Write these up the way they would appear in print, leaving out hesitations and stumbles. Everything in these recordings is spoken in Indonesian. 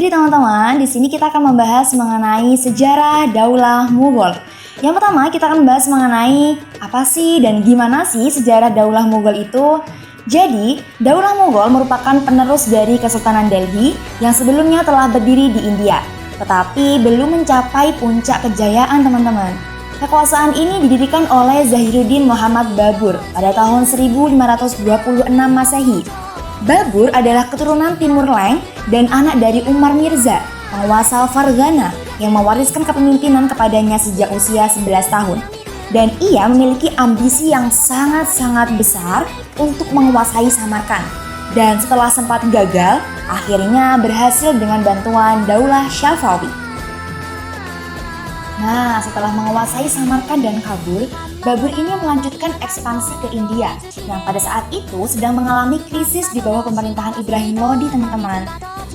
Jadi teman-teman, di sini kita akan membahas mengenai sejarah Daulah Mughal. Yang pertama, kita akan membahas mengenai apa sih dan gimana sih sejarah Daulah Mughal itu. Jadi, Daulah Mughal merupakan penerus dari Kesultanan Delhi yang sebelumnya telah berdiri di India, tetapi belum mencapai puncak kejayaan teman-teman. Kekuasaan ini didirikan oleh Zahiruddin Muhammad Babur pada tahun 1526 Masehi. Babur adalah keturunan Timur Leng dan anak dari Umar Mirza, penguasa Fargana yang mewariskan kepemimpinan kepadanya sejak usia 11 tahun. Dan ia memiliki ambisi yang sangat-sangat besar untuk menguasai Samarkand. Dan setelah sempat gagal, akhirnya berhasil dengan bantuan Daulah Safawi. Nah, setelah menguasai Samarkand dan Kabul, Babur ini melanjutkan ekspansi ke India yang pada saat itu sedang mengalami krisis di bawah pemerintahan Ibrahim Lodi, teman-teman.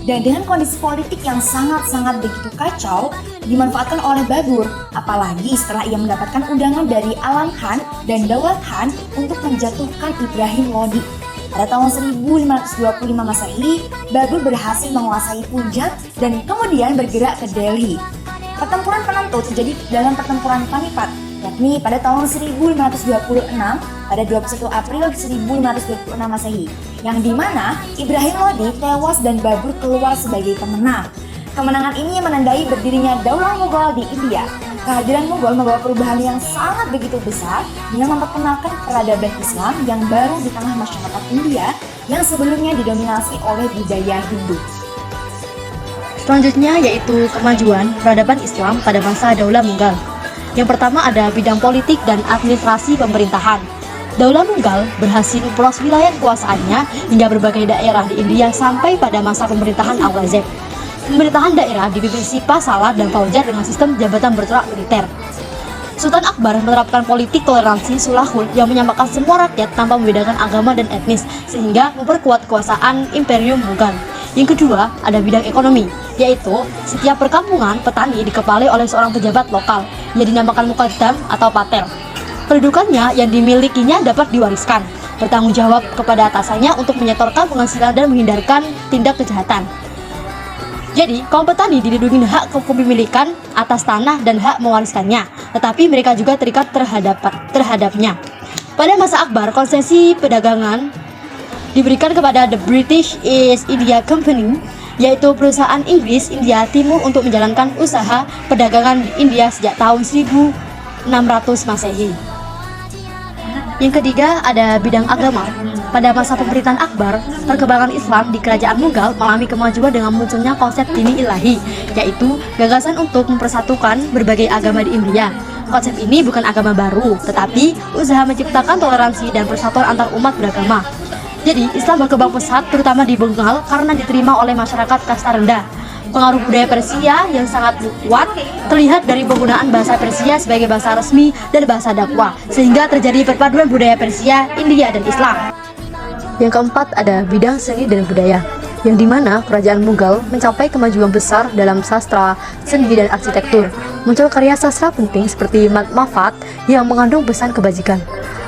Dan dengan kondisi politik yang sangat-sangat begitu kacau, dimanfaatkan oleh Babur, apalagi setelah ia mendapatkan undangan dari Alam Khan dan Daulat Khan untuk menjatuhkan Ibrahim Lodi. Pada tahun 1525 Masehi, Babur berhasil menguasai Punjab dan kemudian bergerak ke Delhi. Pertempuran penentu terjadi dalam pertempuran Panipat, yakni pada tahun 1526 pada 21 April 1526 Masehi, yang dimana Ibrahim Lodi tewas dan Babur keluar sebagai pemenang. Kemenangan ini menandai berdirinya Daulah Mughal di India. Kehadiran Mughal membawa perubahan yang sangat begitu besar dengan memperkenalkan peradaban Islam yang baru di tengah masyarakat India yang sebelumnya didominasi oleh budaya Hindu. Selanjutnya yaitu kemajuan peradaban Islam pada masa Daulah Mughal. Yang pertama ada bidang politik dan administrasi pemerintahan. Daulah Mughal berhasil memperluas wilayah kekuasaannya hingga berbagai daerah di India sampai pada masa pemerintahan Aurangzeb. Pemerintahan daerah dipimpin Sipah, Salar, dan Faujar dengan sistem jabatan bergerak militer. Sultan Akbar menerapkan politik toleransi sulahul yang menyamakan semua rakyat tanpa membedakan agama dan etnis sehingga memperkuat kekuasaan Imperium Mughal. Yang kedua, ada bidang ekonomi, yaitu setiap perkampungan petani dikepalai oleh seorang pejabat lokal yang dinamakan muqaddam atau patel. Kedudukannya yang dimilikinya dapat diwariskan, bertanggung jawab kepada atasannya untuk menyetorkan penghasilan dan menghindarkan tindak kejahatan. Jadi, kaum petani dilindungi hak kepemilikan atas tanah dan hak mewariskannya, tetapi mereka juga terikat terhadapnya. Pada masa Akbar, konsesi perdagangan diberikan kepada The British East India Company, yaitu perusahaan Inggris India Timur untuk menjalankan usaha perdagangan di India sejak tahun 1600 Masehi. Yang ketiga ada bidang agama. Pada masa pemerintahan Akbar, perkembangan Islam di kerajaan Mughal mengalami kemajuan dengan munculnya konsep dini ilahi, yaitu gagasan untuk mempersatukan berbagai agama di India. Konsep ini bukan agama baru, tetapi usaha menciptakan toleransi dan persatuan antar umat beragama. Jadi, Islam berkembang pesat terutama di Bengal karena diterima oleh masyarakat kasta rendah. Pengaruh budaya Persia yang sangat kuat terlihat dari penggunaan bahasa Persia sebagai bahasa resmi dan bahasa dakwah, sehingga terjadi perpaduan budaya Persia, India, dan Islam. Yang keempat ada bidang seni dan budaya, yang dimana kerajaan Mughal mencapai kemajuan besar dalam sastra, seni, dan arsitektur. Muncul karya sastra penting seperti Mat Mafat yang mengandung pesan kebajikan.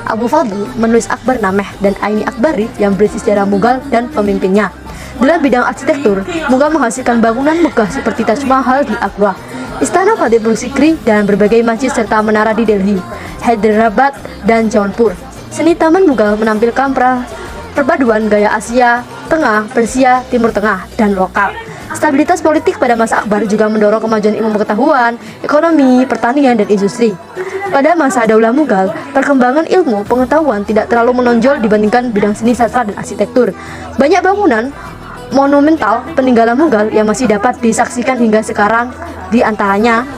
Abu Fadl menulis Akbar Nameh dan Aini Akbari yang berisi sejarah Mughal dan pemimpinnya. Dalam bidang arsitektur, Mughal menghasilkan bangunan megah seperti Taj Mahal di Agra, Istana Fatehpur Sikri, dan berbagai masjid serta menara di Delhi, Hyderabad, dan Jaunpur. Seni taman Mughal menampilkan perpaduan gaya Asia Tengah, Persia, Timur Tengah, dan lokal. Stabilitas politik pada masa Akbar juga mendorong kemajuan ilmu pengetahuan, ekonomi, pertanian, dan industri. Pada masa Daulah Mughal, perkembangan ilmu pengetahuan tidak terlalu menonjol dibandingkan bidang seni, sastra, dan arsitektur. Banyak bangunan monumental peninggalan Mughal yang masih dapat disaksikan hingga sekarang, di antaranya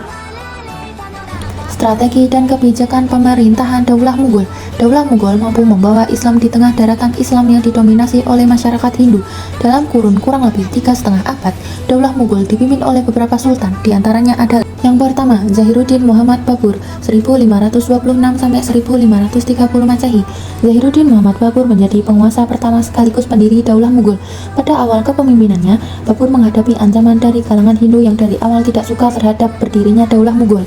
strategi dan kebijakan pemerintahan Daulah Mughal. Daulah Mughal mampu membawa Islam di tengah daratan Islam yang didominasi oleh masyarakat Hindu. Dalam kurun kurang lebih 3,5 abad, Daulah Mughal dipimpin oleh beberapa sultan, di antaranya ada yang pertama, Zahiruddin Muhammad Babur 1526 sampai 1530 Masehi. Zahiruddin Muhammad Babur menjadi penguasa pertama sekaligus pendiri Daulah Mughal. Pada awal kepemimpinannya, Babur menghadapi ancaman dari kalangan Hindu yang dari awal tidak suka terhadap berdirinya Daulah Mughal.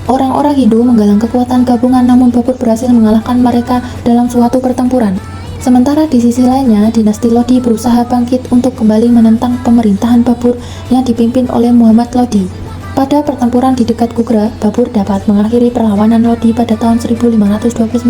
Orang-orang Hindu menggalang kekuatan gabungan, namun Babur berhasil mengalahkan mereka dalam suatu pertempuran. Sementara di sisi lainnya, dinasti Lodi berusaha bangkit untuk kembali menentang pemerintahan Babur yang dipimpin oleh Muhammad Lodi. Pada pertempuran di dekat Kugra, Babur dapat mengakhiri perlawanan Lodi pada tahun 1529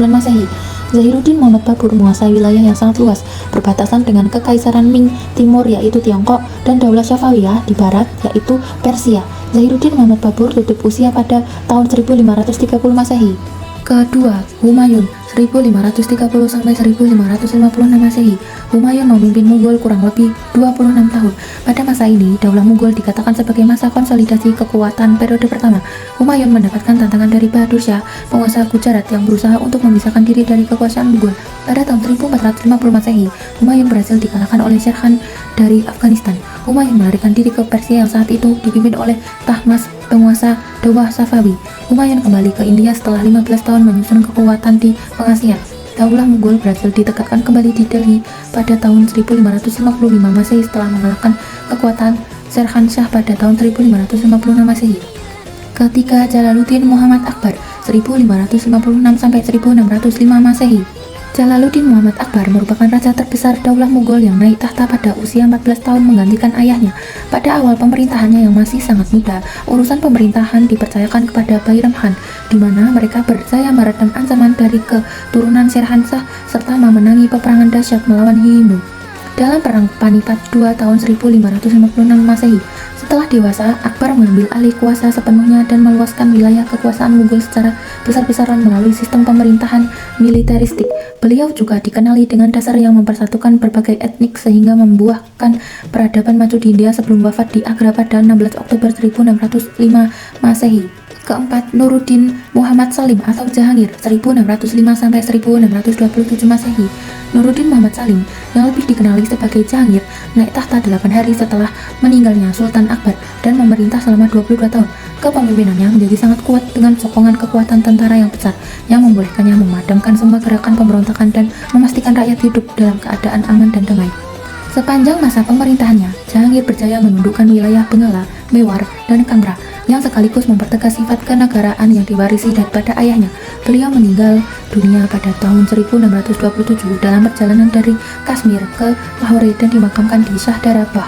Masehi. Zahiruddin Muhammad Babur menguasai wilayah yang sangat luas, berbatasan dengan Kekaisaran Ming timur yaitu Tiongkok dan Daulah Safawiyah di barat yaitu Persia. Zahiruddin Muhammad Babur tutup usia pada tahun 1530 Masehi. Kedua, Humayun 1530 sampai 1556 Masehi. Humayun memimpin Mughal kurang lebih 26 tahun. Pada masa ini, Daulah Mughal dikatakan sebagai masa konsolidasi kekuatan periode pertama. Humayun mendapatkan tantangan dari Bahadur Shah, penguasa Gujarat yang berusaha untuk memisahkan diri dari kekuasaan Mughal. Pada tahun 1450 Masehi, Humayun berhasil dikalahkan oleh Sher Khan dari Afghanistan. Humayun melarikan diri ke Persia yang saat itu dipimpin oleh Tahmasp, penguasa Daulah Safawi. Humayun kembali ke India setelah 15 tahun menyusun kekuatan di pengasihan. Daulah Mughal berhasil ditegakkan kembali di Delhi pada tahun 1555 Masehi setelah mengalahkan kekuatan Sher Khan Shah pada tahun 1556 Masehi. Ketiga, Jalaluddin Muhammad Akbar 1556 sampai 1605 Masehi. Jalaluddin Muhammad Akbar merupakan raja terbesar Daulah Mughal yang naik tahta pada usia 14 tahun menggantikan ayahnya. Pada awal pemerintahannya yang masih sangat muda, urusan pemerintahan dipercayakan kepada Bairam Khan, di mana mereka berjaya meredam ancaman dari keturunan Sher Khan Shah serta memenangi peperangan dahsyat melawan Hindu. Dalam Perang Panipat II tahun 1556 Masehi, setelah dewasa, Akbar mengambil alih kuasa sepenuhnya dan meluaskan wilayah kekuasaan Mughal secara besar-besaran melalui sistem pemerintahan militeristik. Beliau juga dikenali dengan dasar yang mempersatukan berbagai etnik sehingga membuahkan peradaban maju di India sebelum wafat di Agra pada 16 Oktober 1605 Masehi. Keempat, Nuruddin Muhammad Salim atau Jahangir 1605 sampai 1627 Masehi. Nuruddin Muhammad Salim yang lebih dikenali sebagai Jahangir naik tahta 8 hari setelah meninggalnya Sultan Akbar dan memerintah selama 22 tahun. Kepemimpinannya menjadi sangat kuat dengan sokongan kekuatan tentara yang besar yang membolehkannya memadamkan semua gerakan pemberontakan dan memastikan rakyat hidup dalam keadaan aman dan damai. Sepanjang masa pemerintahannya, Jahangir berjaya menundukkan wilayah Bengala, Mewar, dan Kangra yang sekaligus mempertegas sifat kenegaraan yang diwarisi daripada ayahnya. Beliau meninggal dunia pada tahun 1627 dalam perjalanan dari Kashmir ke Lahore dan dimakamkan di Shahdarabad.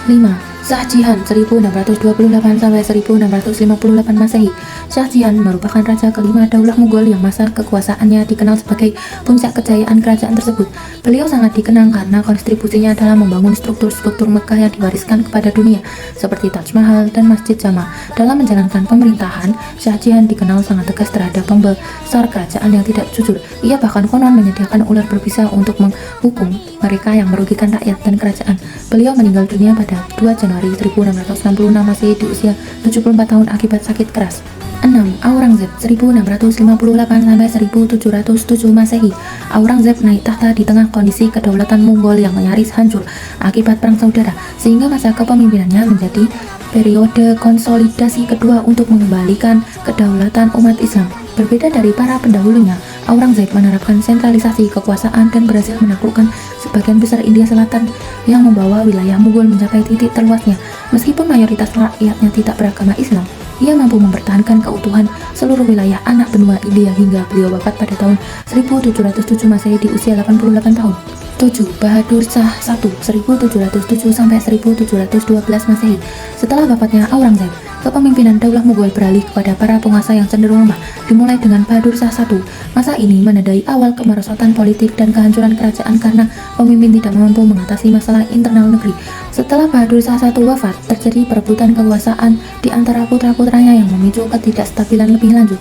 5. Shah Jahan 1628 sampai 1658 Masehi. Shah Jahan merupakan raja kelima Daulah Mughal yang masa kekuasaannya dikenal sebagai puncak kejayaan kerajaan tersebut. Beliau sangat dikenang karena kontribusinya dalam membangun struktur-struktur Mekah yang diwariskan kepada dunia seperti Taj Mahal dan Masjid Jama. Dalam menjalankan pemerintahan, Shah Jahan dikenal sangat tegas terhadap pembesar kerajaan yang tidak jujur. Ia bahkan konon menyediakan ular berbisa untuk menghukum mereka yang merugikan rakyat dan kerajaan. Beliau meninggal dunia pada 2 Januari 1666 Masehi di usia 74 tahun akibat sakit keras. 6. Aurangzeb 1658 sampai 1707 Masehi. Aurangzeb naik tahta di tengah kondisi kedaulatan Mongol yang nyaris hancur akibat perang saudara, sehingga masa kepemimpinannya menjadi periode konsolidasi kedua untuk mengembalikan kedaulatan umat Islam. Berbeda dari para pendahulunya, Aurangzeb menerapkan sentralisasi kekuasaan dan berhasil menaklukkan sebagian besar India Selatan yang membawa wilayah Mughal mencapai titik terluasnya. Meskipun mayoritas rakyatnya tidak beragama Islam, ia mampu mempertahankan keutuhan seluruh wilayah anak benua India hingga beliau wafat pada tahun 1707 Masehi di usia 88 tahun. 7. Bahadur Shah I 1707 sampai 1712 Masehi. Setelah wafatnya Aurangzeb, kepemimpinan Daulah Mughal beralih kepada para penguasa yang cenderung lemah, dimulai dengan Bahadur Shah I. Masa ini menandai awal kemerosotan politik dan kehancuran kerajaan karena pemimpin tidak mampu mengatasi masalah internal negeri. Setelah Bahadur Shah I wafat, terjadi perebutan kekuasaan di antara putra-putranya yang memicu ketidakstabilan lebih lanjut.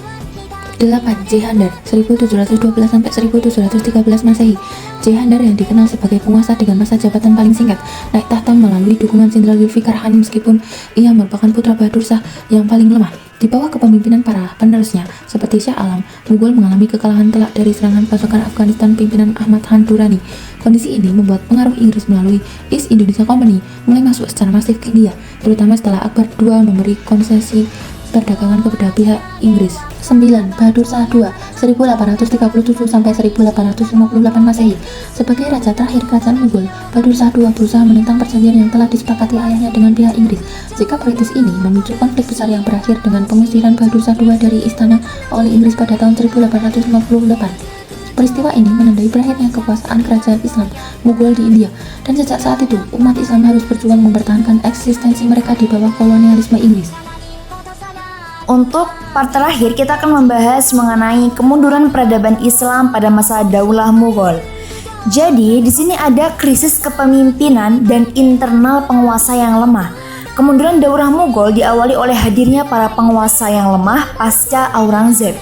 8. Jehandar 1712 sampai 1713 Masehi. Jehandar yang dikenal sebagai penguasa dengan masa jabatan paling singkat, naik tahta melalui dukungan Jenderal Zulfikar Khan meskipun ia merupakan putra Bahadur Shah yang paling lemah. Di bawah kepemimpinan para penerusnya seperti Shah Alam, Mughal mengalami kekalahan telak dari serangan pasukan Afghanistan pimpinan Ahmad Khan Durrani. Kondisi ini membuat pengaruh Inggris melalui East Indonesia Company mulai masuk secara masif ke India, terutama setelah Akbar II memberi konsesi perdagangan kepada pihak Inggris. 9. Bahadur Shah II 1837 sampai 1858 Masehi. Sebagai raja terakhir kerajaan Mughal, Bahadur Shah II berusaha menentang perjanjian yang telah disepakati ayahnya dengan pihak Inggris. Sikap politis ini memicu konflik besar yang berakhir dengan pengusiran Bahadur Shah II dari istana oleh Inggris pada tahun 1858. Peristiwa ini menandai berakhirnya kekuasaan kerajaan Islam Mughal di India, dan sejak saat itu umat Islam harus berjuang mempertahankan eksistensi mereka di bawah kolonialisme Inggris. Untuk part terakhir kita akan membahas mengenai kemunduran peradaban Islam pada masa Daulah Mughal. Jadi di sini ada krisis kepemimpinan dan internal penguasa yang lemah. Kemunduran Daulah Mughal diawali oleh hadirnya para penguasa yang lemah pasca Aurangzeb,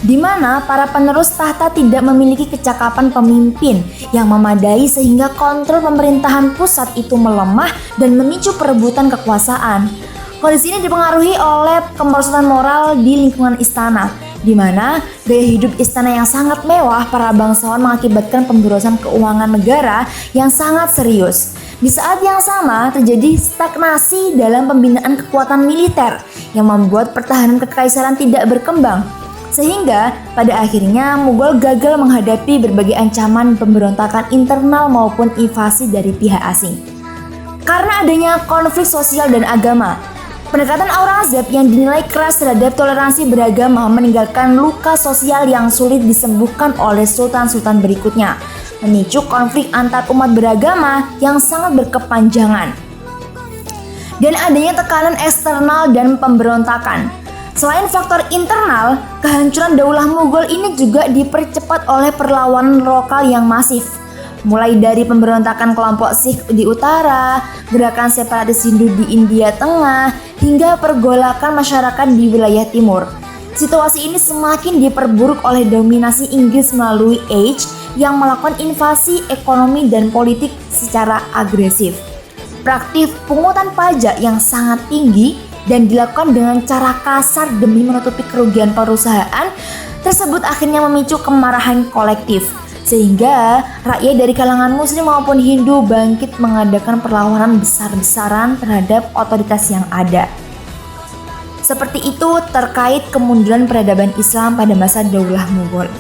di mana para penerus tahta tidak memiliki kecakapan pemimpin yang memadai sehingga kontrol pemerintahan pusat itu melemah dan memicu perebutan kekuasaan. Kondisi ini dipengaruhi oleh kemerosotan moral di lingkungan istana, di mana gaya hidup istana yang sangat mewah para bangsawan mengakibatkan pemborosan keuangan negara yang sangat serius. Di saat yang sama terjadi stagnasi dalam pembinaan kekuatan militer yang membuat pertahanan kekaisaran tidak berkembang. Sehingga pada akhirnya Mughal gagal menghadapi berbagai ancaman pemberontakan internal maupun invasi dari pihak asing. Karena adanya konflik sosial dan agama, pendekatan Aurangzeb yang dinilai keras terhadap toleransi beragama meninggalkan luka sosial yang sulit disembuhkan oleh sultan-sultan berikutnya, memicu konflik antar umat beragama yang sangat berkepanjangan. Dan adanya tekanan eksternal dan pemberontakan. Selain faktor internal, kehancuran Daulah Mughal ini juga dipercepat oleh perlawanan lokal yang masif. Mulai dari pemberontakan kelompok Sikh di utara, gerakan separatis Hindu di India Tengah, hingga pergolakan masyarakat di wilayah timur. Situasi ini semakin diperburuk oleh dominasi Inggris melalui Age yang melakukan invasi ekonomi dan politik secara agresif. Praktik pungutan pajak yang sangat tinggi dan dilakukan dengan cara kasar demi menutupi kerugian perusahaan tersebut akhirnya memicu kemarahan kolektif. Sehingga rakyat dari kalangan Muslim maupun Hindu bangkit mengadakan perlawanan besar-besaran terhadap otoritas yang ada. Seperti itu terkait kemunduran peradaban Islam pada masa Daulah Mughal.